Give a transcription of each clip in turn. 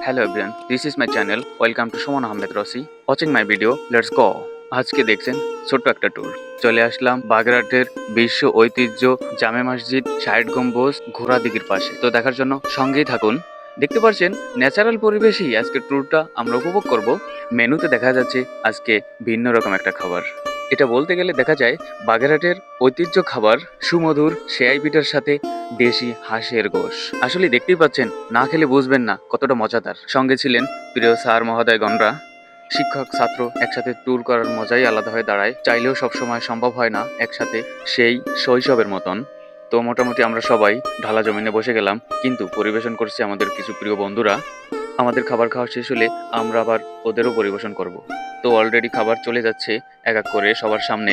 Hello everyone, this is my channel. Welcome to Suman Ahmed Rossi. Watching my video, let's go. আজকে দেখছেন ছোট্ট একটা tour. চলে আসলাম বাগেরহাটের বিশ্ব ঐতিহ্য জামে মসজিদ, ষাট গম্বুজ, ঘোড়া দিঘির পাশে। তো দেখার জন্য সঙ্গেই থাকুন। দেখতে পাচ্ছেন ন্যাচারাল পরিবেশেই আজকে ট্যুরটা আমরা উপভোগ করব। মেনুতে দেখা যাচ্ছে আজকে ভিন্ন রকম একটা খাবার। এটা বলতে গেলে দেখা যায় বাগেরহাটের ঐতিহ্য খাবার সুমধুর সেয়াই পিঠার সাথে দেশি হাঁসের গোশ। আসলে দেখতেই পাচ্ছেন, না খেলে বুঝবেন না কতটা মজাদার। সঙ্গে ছিলেন প্রিয় স্যার মহোদয়গণরা। শিক্ষক ছাত্র একসাথে ট্যুর করার মজাই আলাদা হয়ে দাঁড়ায়, চাইলেও সবসময় সম্ভব হয় না একসাথে সেই শৈশবের মতন। তো মোটামুটি আমরা সবাই ঢালা জমিনে বসে গেলাম, কিন্তু পরিবেশন করছে আমাদের কিছু প্রিয় বন্ধুরা। আমাদের খাবার খাওয়া শেষ হলে আমরা আবার ওদেরও পরিবেশন করব। তো অলরেডি খাবার চলে যাচ্ছে এক এক করে সবার সামনে।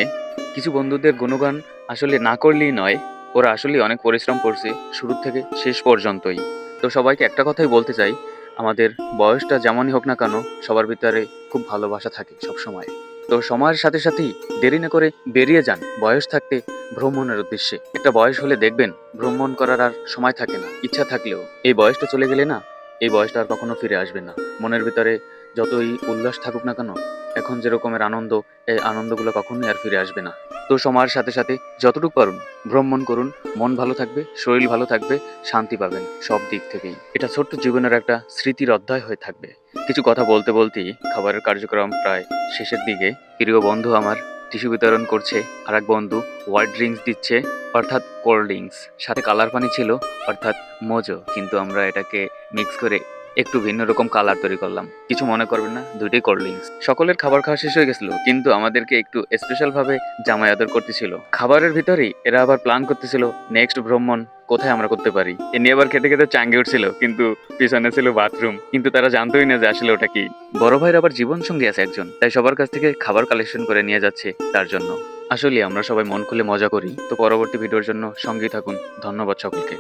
কিছু বন্ধুদের গুণগান আসলে না করলেই নয়, ওরা আসলে অনেক পরিশ্রম করছে শুরু থেকে শেষ পর্যন্তই। তো সবাইকে একটা কথাই বলতে চাই, আমাদের বয়সটা যেমনই হোক না কেন, সবার ভিতরে খুব ভালোবাসা থাকে সব সময়। তো সময়ের সাথে সাথেই দেরি না করে বেরিয়ে যান বয়স থাকতে ভ্রমণের উদ্দেশ্যে। একটা বয়স হলে দেখবেন ভ্রমণ করার আর সময় থাকে না, ইচ্ছা থাকলেও। এই বয়সটা চলে গেলে না, এই বয়সটা আর কখনো ফিরে আসবে না। মনের ভিতরে যতই উল্লাস থাকুক না কেন, এখন যে রকমের আনন্দ, এই আনন্দগুলো কখনোই আর ফিরে আসবে না। তো সময়ের সাথে সাথে যতটুকু পারুন ভ্রমণ করুন, মন ভালো থাকবে, শরীর ভালো থাকবে, শান্তি পাবেন সব দিক থেকেই। এটা ছোট্ট জীবনের একটা স্মৃতির অধ্যায় হয়ে থাকবে। কিছু কথা বলতে বলতেই খাবারের কার্যক্রম প্রায় শেষের দিকে। প্রিয় বন্ধু আমার টিস্যু বিতরণ করছে, আর এক বন্ধু হোয়াইট ড্রিঙ্কস দিচ্ছে, অর্থাৎ কোল্ড ড্রিঙ্কস। সাথে কালার পানি ছিল, অর্থাৎ মোজো, কিন্তু আমরা এটাকে মিক্স করে একটু ভিন্ন রকম কালার তৈরি করলাম। কিছু মনে করবেন না, দুইটাই কোল্ড ড্রিঙ্কস। সকলের খাবার খাওয়া শেষ হয়ে গেছিল, কিন্তু আমাদেরকে একটু স্পেশাল ভাবে জামাই আদর করতেছিল। খাবারের ভিতরেই এরা আবার প্ল্যান করতেছিল নেক্সট ভ্রমণ কোথায় আমরা করতে পারি। এ নিয়ে আবার খেতে খেতে চাঙ্গে উঠছিল, কিন্তু পিছনে ছিল বাথরুম। কিন্তু তারা জানতোই না যে আসলে ওটা কি। বড় ভাইয়ের আবার জীবন সঙ্গী আছে একজন, তাই সবার কাছ থেকে খাবার কালেকশন করে নিয়ে যাচ্ছে তার জন্য। আসলে আমরা সবাই মন খুলে মজা করি। তো পরবর্তী ভিডিওর জন্য সঙ্গেই থাকুন। ধন্যবাদ সকলকে।